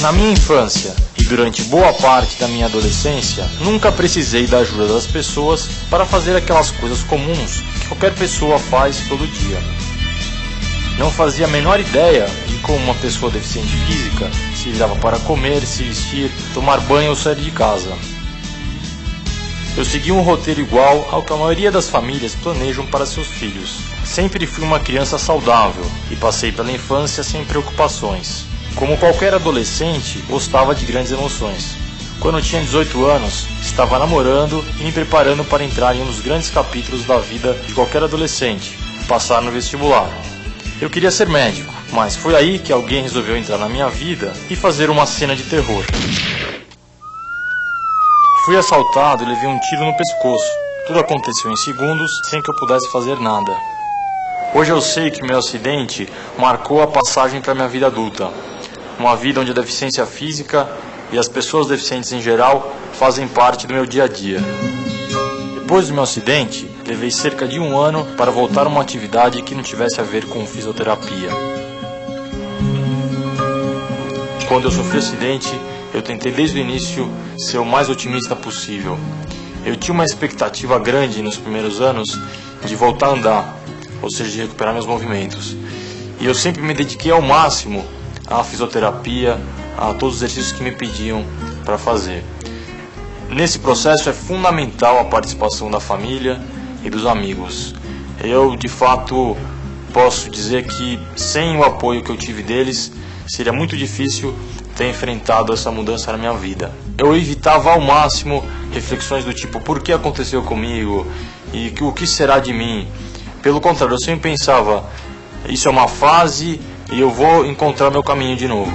Na minha infância e durante boa parte da minha adolescência, nunca precisei da ajuda das pessoas para fazer aquelas coisas comuns que qualquer pessoa faz todo dia. Não fazia a menor ideia de como uma pessoa deficiente física se virava para comer, se vestir, tomar banho ou sair de casa. Eu segui um roteiro igual ao que a maioria das famílias planejam para seus filhos. Sempre fui uma criança saudável e passei pela infância sem preocupações. Como qualquer adolescente, gostava de grandes emoções. Quando eu tinha 18 anos, estava namorando e me preparando para entrar em um dos grandes capítulos da vida de qualquer adolescente, passar no vestibular. Eu queria ser médico, mas foi aí que alguém resolveu entrar na minha vida e fazer uma cena de terror. Fui assaltado e levei um tiro no pescoço. Tudo aconteceu em segundos, sem que eu pudesse fazer nada. Hoje eu sei que meu acidente marcou a passagem para minha vida adulta. Uma vida onde a deficiência física e as pessoas deficientes em geral fazem parte do meu dia a dia. Depois do meu acidente, levei cerca de 1 ano para voltar a uma atividade que não tivesse a ver com fisioterapia. Quando eu sofri o acidente, eu tentei desde o início ser o mais otimista possível. Eu tinha uma expectativa grande nos primeiros anos de voltar a andar, ou seja, de recuperar meus movimentos. E eu sempre me dediquei ao máximo à fisioterapia, a todos os exercícios que me pediam para fazer. Nesse processo é fundamental a participação da família e dos amigos. Eu, de fato, posso dizer que sem o apoio que eu tive deles, seria muito difícil ter enfrentado essa mudança na minha vida. Eu evitava ao máximo reflexões do tipo, por que aconteceu comigo? E o que será de mim? Pelo contrário, eu sempre pensava, isso é uma fase e eu vou encontrar meu caminho de novo.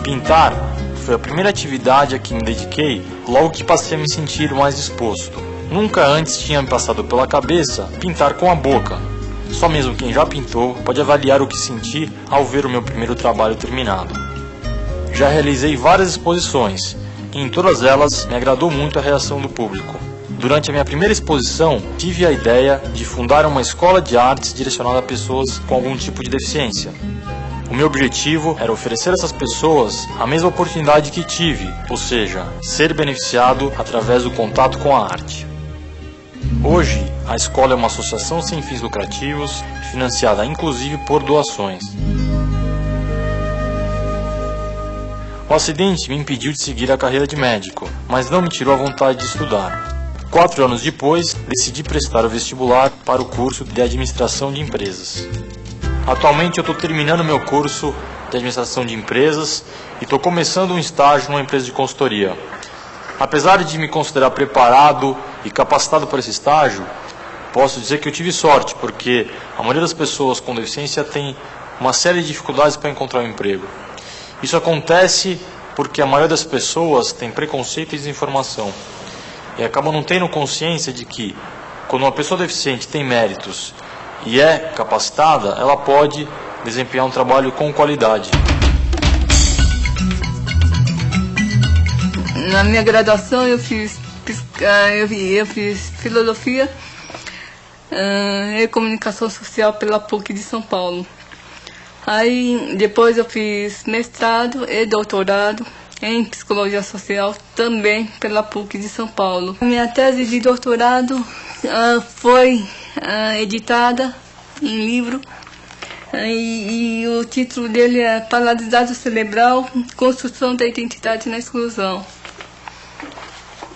Pintar foi a primeira atividade a que me dediquei logo que passei a me sentir mais disposto. Nunca antes tinha me passado pela cabeça pintar com a boca. Só mesmo quem já pintou pode avaliar o que senti ao ver o meu primeiro trabalho terminado. Já realizei várias exposições e em todas elas me agradou muito a reação do público. Durante a minha primeira exposição, tive a ideia de fundar uma escola de artes direcionada a pessoas com algum tipo de deficiência. O meu objetivo era oferecer a essas pessoas a mesma oportunidade que tive, ou seja, ser beneficiado através do contato com a arte. Hoje, a escola é uma associação sem fins lucrativos, financiada inclusive por doações. O acidente me impediu de seguir a carreira de médico, mas não me tirou a vontade de estudar. 4 anos depois, decidi prestar o vestibular para o curso de Administração de Empresas. Atualmente eu estou terminando meu curso de Administração de Empresas e estou começando um estágio numa empresa de consultoria. Apesar de me considerar preparado e capacitado para esse estágio, posso dizer que eu tive sorte, porque a maioria das pessoas com deficiência tem uma série de dificuldades para encontrar um emprego. Isso acontece porque a maioria das pessoas tem preconceito e desinformação. E acabam não tendo consciência de que, quando uma pessoa deficiente tem méritos e é capacitada, ela pode desempenhar um trabalho com qualidade. Na minha graduação eu fiz filosofia e comunicação social pela PUC de São Paulo. Aí depois eu fiz mestrado e doutorado em psicologia social também pela PUC de São Paulo. Minha tese de doutorado foi editada em livro e o título dele é Paralisado Cerebral, Construção da Identidade na Exclusão.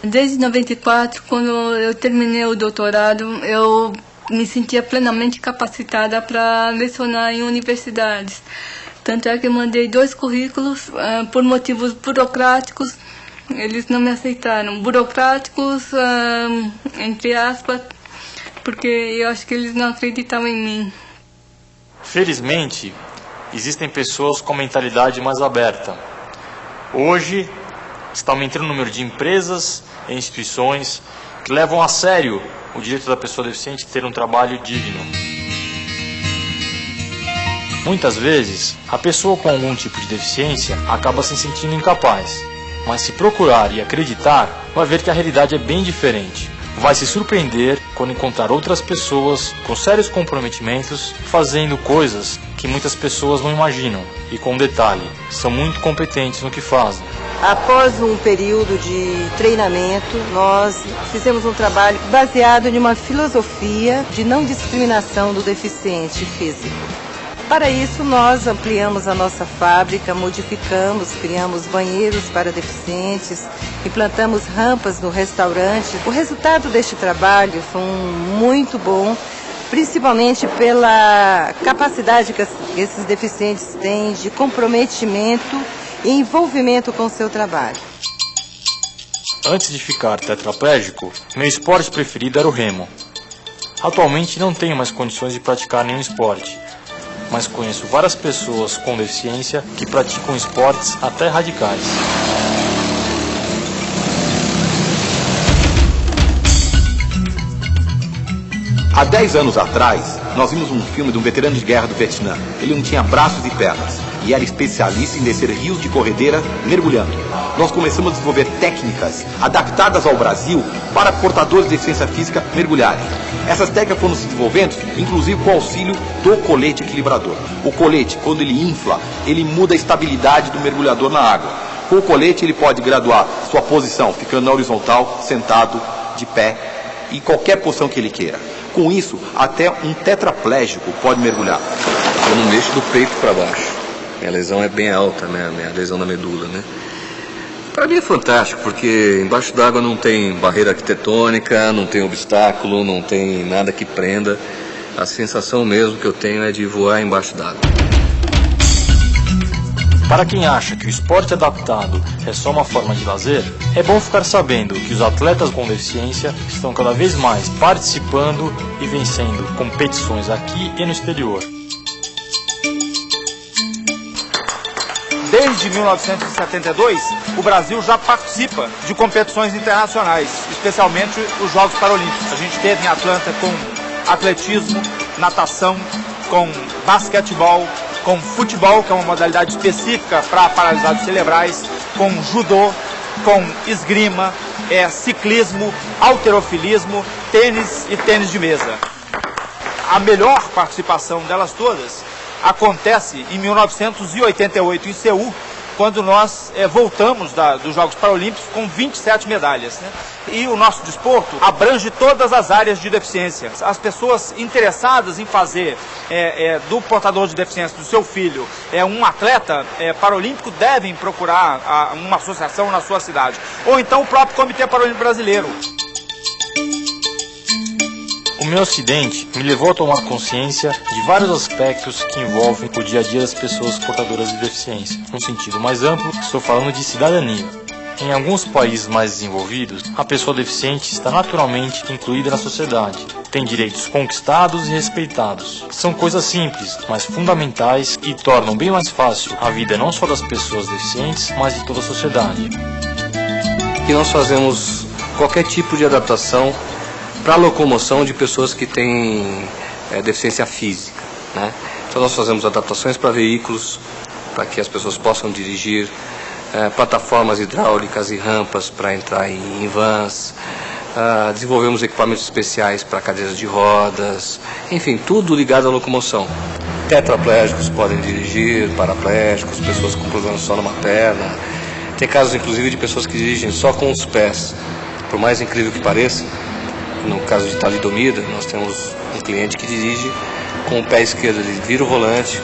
Desde 94, quando eu terminei o doutorado, eu me sentia plenamente capacitada para lecionar em universidades. Tanto é que eu mandei 2 currículos, por motivos burocráticos, eles não me aceitaram. Burocráticos, entre aspas, porque eu acho que eles não acreditavam em mim. Felizmente, existem pessoas com mentalidade mais aberta. Hoje, está aumentando o número de empresas e instituições que levam a sério o direito da pessoa deficiente ter um trabalho digno. Muitas vezes, a pessoa com algum tipo de deficiência acaba se sentindo incapaz, mas se procurar e acreditar, vai ver que a realidade é bem diferente. vai se surpreender quando encontrar outras pessoas com sérios comprometimentos fazendo coisas que muitas pessoas não imaginam e, com detalhe, são muito competentes no que fazem. Após um período de treinamento, nós fizemos um trabalho baseado em uma filosofia de não discriminação do deficiente físico. Para isso, nós ampliamos a nossa fábrica, modificamos, criamos banheiros para deficientes, implantamos rampas no restaurante. O resultado deste trabalho foi muito bom, principalmente pela capacidade que esses deficientes têm de comprometimento e envolvimento com o seu trabalho. Antes de ficar tetraplégico, meu esporte preferido era o remo. Atualmente não tenho mais condições de praticar nenhum esporte, mas conheço várias pessoas com deficiência que praticam esportes até radicais. Há 10 anos atrás, nós vimos um filme de um veterano de guerra do Vietnã. Ele não tinha braços e pernas e era especialista em descer rios de corredeira mergulhando. Nós começamos a desenvolver técnicas adaptadas ao Brasil para portadores de deficiência física mergulharem. Essas técnicas foram se desenvolvendo, inclusive com o auxílio do colete equilibrador. O colete, quando ele infla, ele muda a estabilidade do mergulhador na água. Com o colete, ele pode graduar sua posição, ficando na horizontal, sentado, de pé, em qualquer posição que ele queira. Com isso, até um tetraplégico pode mergulhar. Eu não mexo do peito para baixo. Minha lesão é bem alta, né? Minha lesão na medula, né? Para mim é fantástico, porque embaixo d'água não tem barreira arquitetônica, não tem obstáculo, não tem nada que prenda. A sensação mesmo que eu tenho é de voar embaixo d'água. Para quem acha que o esporte adaptado é só uma forma de lazer, é bom ficar sabendo que os atletas com deficiência estão cada vez mais participando e vencendo competições aqui e no exterior. Desde 1972, o Brasil já participa de competições internacionais, especialmente os Jogos Paralímpicos. A gente teve em Atlanta com atletismo, natação, com basquetebol, com futebol, que é uma modalidade específica para paralisados cerebrais, com judô, com esgrima, ciclismo, halterofilismo, tênis e tênis de mesa. A melhor participação delas todas acontece em 1988 em Seul, quando nós voltamos dos Jogos Paralímpicos com 27 medalhas, né? E o nosso desporto abrange todas as áreas de deficiência. As pessoas interessadas em fazer do portador de deficiência do seu filho um atleta paralímpico devem procurar uma associação na sua cidade, ou então o próprio Comitê Paralímpico Brasileiro. O meu acidente me levou a tomar consciência de vários aspectos que envolvem o dia a dia das pessoas portadoras de deficiência. Num sentido mais amplo, estou falando de cidadania. Em alguns países mais desenvolvidos, a pessoa deficiente está naturalmente incluída na sociedade. Tem direitos conquistados e respeitados. São coisas simples, mas fundamentais e tornam bem mais fácil a vida não só das pessoas deficientes, mas de toda a sociedade. Aqui nós fazemos qualquer tipo de adaptação para a locomoção de pessoas que têm deficiência física, né? Então nós fazemos adaptações para veículos, para que as pessoas possam dirigir, plataformas hidráulicas e rampas para entrar em vans, desenvolvemos equipamentos especiais para cadeiras de rodas, enfim, tudo ligado à locomoção. Tetraplégicos podem dirigir, paraplégicos, pessoas com problemas só numa perna. Tem casos inclusive de pessoas que dirigem só com os pés, por mais incrível que pareça. No caso de talidomida, nós temos um cliente que dirige com o pé esquerdo, ele vira o volante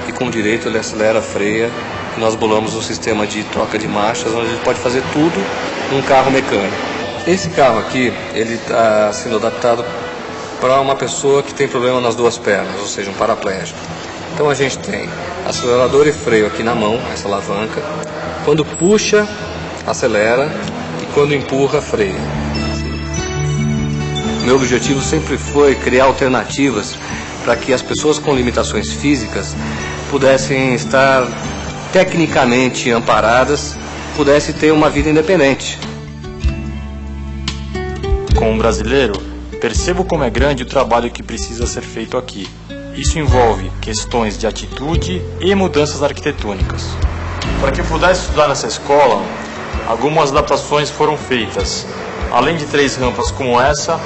e com o direito ele acelera, freia. E nós bolamos um sistema de troca de marchas onde ele pode fazer tudo num carro mecânico. Esse carro aqui, ele está sendo adaptado para uma pessoa que tem problema nas duas pernas, ou seja, um paraplégico. Então a gente tem acelerador e freio aqui na mão, essa alavanca. Quando puxa, acelera e quando empurra, freia. Meu objetivo sempre foi criar alternativas para que as pessoas com limitações físicas pudessem estar tecnicamente amparadas, pudessem ter uma vida independente. Como brasileiro, percebo como é grande o trabalho que precisa ser feito aqui. Isso envolve questões de atitude e mudanças arquitetônicas. Para que eu pudesse estudar nessa escola, algumas adaptações foram feitas. Além de 3 rampas como essa,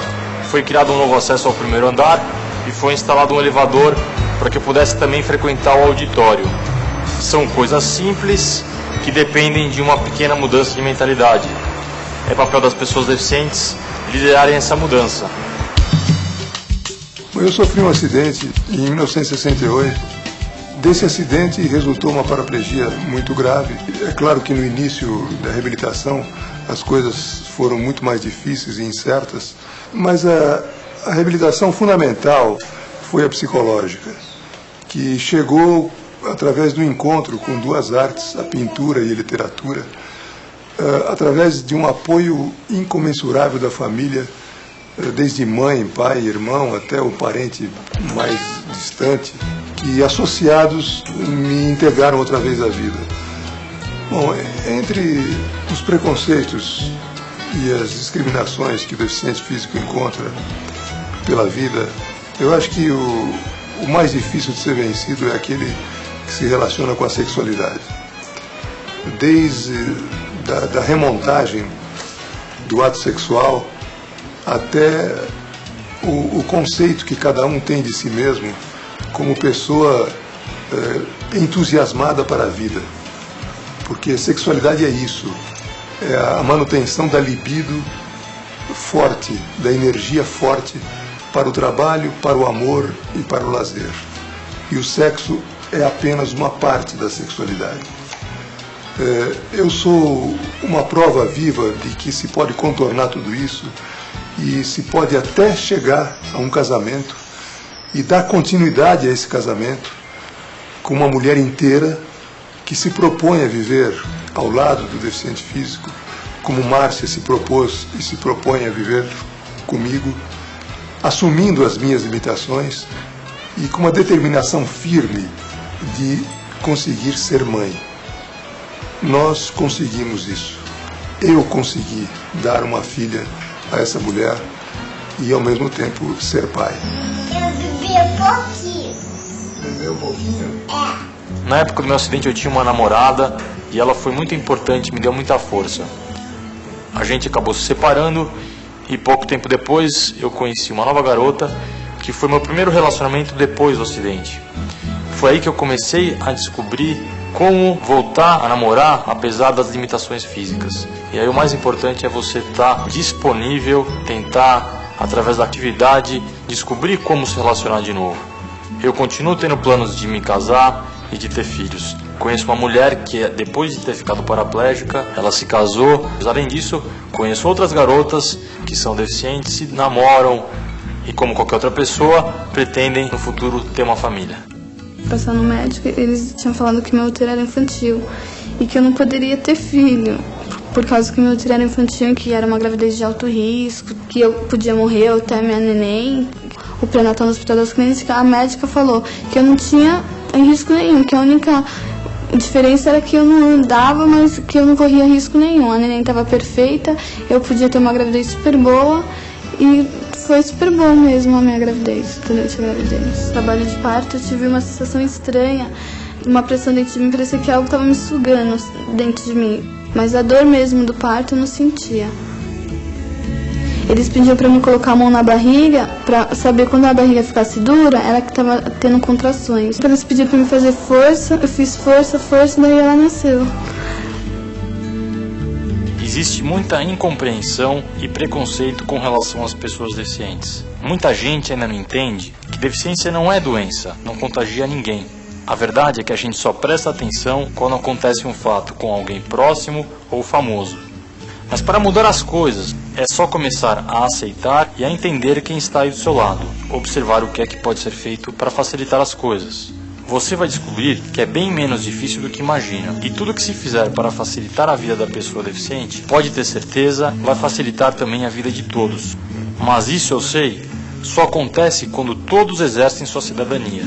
foi criado um novo acesso ao primeiro andar e foi instalado um elevador para que eu pudesse também frequentar o auditório. São coisas simples que dependem de uma pequena mudança de mentalidade. É papel das pessoas deficientes liderarem essa mudança. Eu sofri um acidente em 1968. Desse acidente resultou uma paraplegia muito grave. É claro que no início da reabilitação as coisas foram muito mais difíceis e incertas, mas a reabilitação fundamental foi a psicológica, que chegou através do encontro com 2 artes, a pintura e a literatura, através de um apoio incomensurável da família, desde mãe, pai, irmão, até o parente mais distante, que associados me integraram outra vez à vida. Bom, entre os preconceitos e as discriminações que o deficiente físico encontra pela vida, eu acho que o mais difícil de ser vencido é aquele que se relaciona com a sexualidade. Desde da remontagem do ato sexual até o conceito que cada um tem de si mesmo como pessoa entusiasmada para a vida. Porque sexualidade é isso, é a manutenção da libido forte, da energia forte para o trabalho, para o amor e para o lazer. E o sexo é apenas uma parte da sexualidade. Eu sou uma prova viva de que se pode contornar tudo isso e se pode até chegar a um casamento e dar continuidade a esse casamento com uma mulher inteira que se propõe a viver ao lado do deficiente físico, como Márcia se propôs e se propõe a viver comigo, assumindo as minhas limitações e com uma determinação firme de conseguir ser mãe. Nós conseguimos isso. Eu consegui dar uma filha a essa mulher e ao mesmo tempo ser pai. Eu vivi um pouquinho. Viveu um pouquinho? É. Na época do meu acidente eu tinha uma namorada e ela foi muito importante, me deu muita força. A gente acabou se separando e pouco tempo depois eu conheci uma nova garota que foi meu primeiro relacionamento depois do acidente. Foi aí que eu comecei a descobrir como voltar a namorar apesar das limitações físicas. E aí o mais importante é você estar disponível, tentar, através da atividade, descobrir como se relacionar de novo. Eu continuo tendo planos de me casar e de ter filhos. Conheço uma mulher que, depois de ter ficado paraplégica, ela se casou. Além disso, conheço outras garotas que são deficientes e namoram e, como qualquer outra pessoa, pretendem no futuro ter uma família. Passar no médico, eles tinham falado que meu útero era infantil e que eu não poderia ter filho, por causa que meu útero era infantil, que era uma gravidez de alto risco, que eu podia morrer até minha neném. O pré-natal no Hospital das Clínicas, a médica falou que eu não tinha risco nenhum, que a única diferença era que eu não andava, mas que eu não corria risco nenhum. A neném estava perfeita, eu podia ter uma gravidez super boa e foi super bom mesmo a minha gravidez, durante a gravidez. No trabalho de parto eu tive uma sensação estranha, uma pressão dentro de mim, parecia que algo estava me sugando dentro de mim. Mas a dor mesmo do parto eu não sentia. Eles pediam para me colocar a mão na barriga, para saber quando a barriga ficasse dura, era que estava tendo contrações. Eles pediam para me fazer força, eu fiz força, daí ela nasceu. Existe muita incompreensão e preconceito com relação às pessoas deficientes. Muita gente ainda não entende que deficiência não é doença, não contagia ninguém. A verdade é que a gente só presta atenção quando acontece um fato com alguém próximo ou famoso. Mas para mudar as coisas, é só começar a aceitar e a entender quem está aí do seu lado, observar o que é que pode ser feito para facilitar as coisas. Você vai descobrir que é bem menos difícil do que imagina. E tudo que se fizer para facilitar a vida da pessoa deficiente, pode ter certeza, vai facilitar também a vida de todos. Mas isso eu sei, só acontece quando todos exercem sua cidadania.